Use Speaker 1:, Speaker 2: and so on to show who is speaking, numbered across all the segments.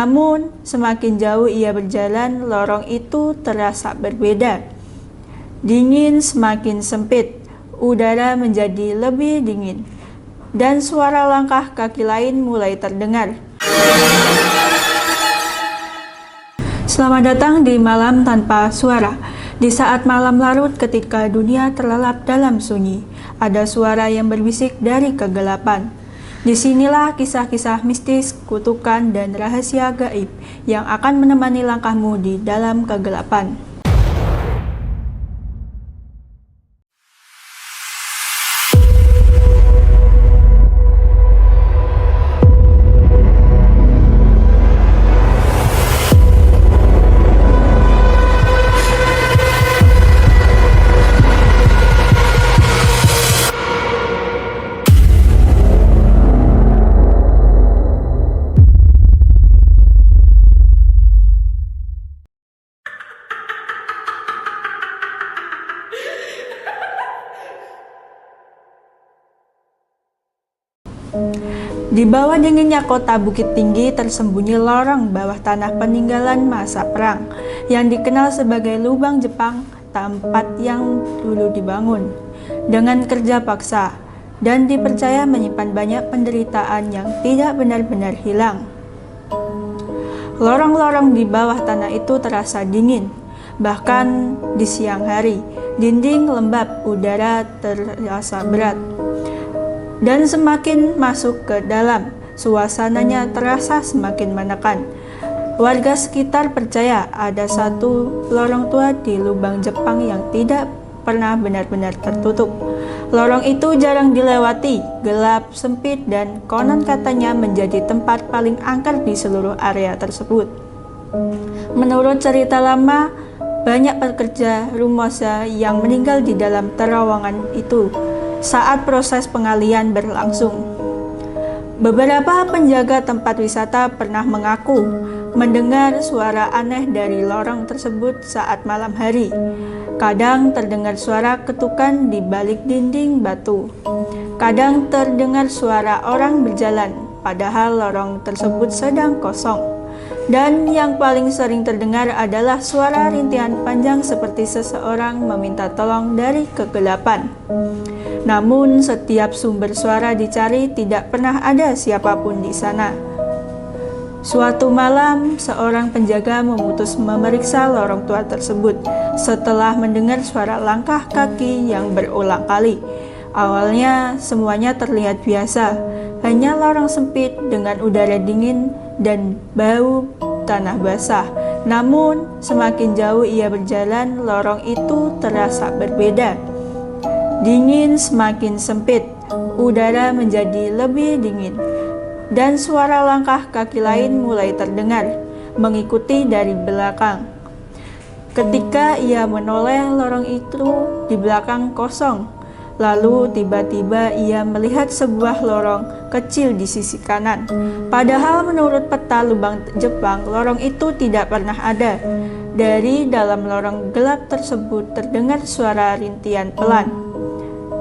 Speaker 1: Namun, semakin jauh ia berjalan, lorong itu terasa berbeda. Dingin semakin sempit, udara menjadi lebih dingin, dan suara langkah kaki lain mulai terdengar. Selamat datang di Malam Tanpa Suara. Di saat malam larut ketika dunia terlelap dalam sunyi, ada suara yang berbisik dari kegelapan. Disinilah kisah-kisah mistis, kutukan, dan rahasia gaib yang akan menemani langkahmu di dalam kegelapan. Di bawah dinginnya kota Bukit Tinggi tersembunyi lorong bawah tanah peninggalan masa perang yang dikenal sebagai Lubang Jepang, tempat yang dulu dibangun dengan kerja paksa dan dipercaya menyimpan banyak penderitaan yang tidak benar-benar hilang. Lorong-lorong di bawah tanah itu terasa dingin, bahkan di siang hari, dinding lembab, udara terasa berat. Dan semakin masuk ke dalam, suasananya terasa semakin menekan. Warga sekitar percaya ada satu lorong tua di lubang Jepang yang tidak pernah benar-benar tertutup. Lorong itu jarang dilewati, gelap, sempit, dan konon katanya menjadi tempat paling angker di seluruh area tersebut. Menurut cerita lama, banyak pekerja Rumosa yang meninggal di dalam terowongan itu saat proses pengalian berlangsung. Beberapa penjaga tempat wisata pernah mengaku mendengar suara aneh dari lorong tersebut saat malam hari. Kadang terdengar suara ketukan di balik dinding batu. Kadang terdengar suara orang berjalan, padahal lorong tersebut sedang kosong. Dan yang paling sering terdengar adalah suara rintihan panjang seperti seseorang meminta tolong dari kegelapan. Namun setiap sumber suara dicari tidak pernah ada siapapun di sana. Suatu malam, seorang penjaga memutus memeriksa lorong tua tersebut setelah mendengar suara langkah kaki yang berulang kali. Awalnya semuanya terlihat biasa, hanya lorong sempit dengan udara dingin dan bau tanah basah. Namun semakin jauh ia berjalan, lorong itu terasa berbeda. Dingin semakin sempit, udara menjadi lebih dingin, dan suara langkah kaki lain mulai terdengar, mengikuti dari belakang. Ketika ia menoleh, lorong itu di belakang kosong. Lalu tiba-tiba ia melihat sebuah lorong kecil di sisi kanan. Padahal menurut peta lubang Jepang, lorong itu tidak pernah ada. Dari dalam lorong gelap tersebut terdengar suara rintihan pelan.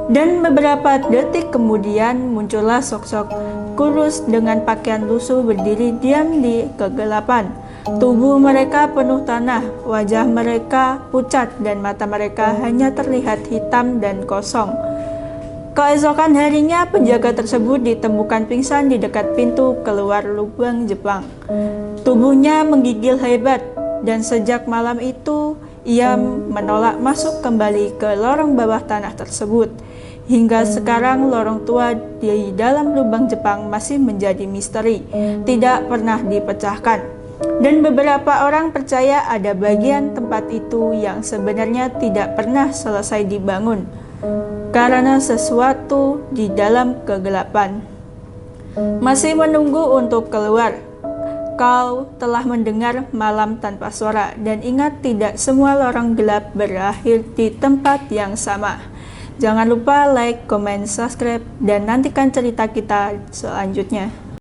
Speaker 1: Dan beberapa detik kemudian muncullah sosok kurus dengan pakaian lusuh berdiri diam di kegelapan. Tubuh mereka penuh tanah, wajah mereka pucat dan mata mereka hanya terlihat hitam dan kosong. Keesokan harinya, penjaga tersebut ditemukan pingsan di dekat pintu keluar lubang Jepang. Tubuhnya menggigil hebat, dan sejak malam itu ia menolak masuk kembali ke lorong bawah tanah tersebut. Hingga sekarang lorong tua di dalam lubang Jepang masih menjadi misteri, tidak pernah dipecahkan. Dan beberapa orang percaya ada bagian tempat itu yang sebenarnya tidak pernah selesai dibangun karena sesuatu di dalam kegelapan masih menunggu untuk keluar. Kau telah mendengar Malam Tanpa Suara, dan ingat, tidak semua lorong gelap berakhir di tempat yang sama. Jangan lupa like, comment, subscribe, dan nantikan cerita kita selanjutnya.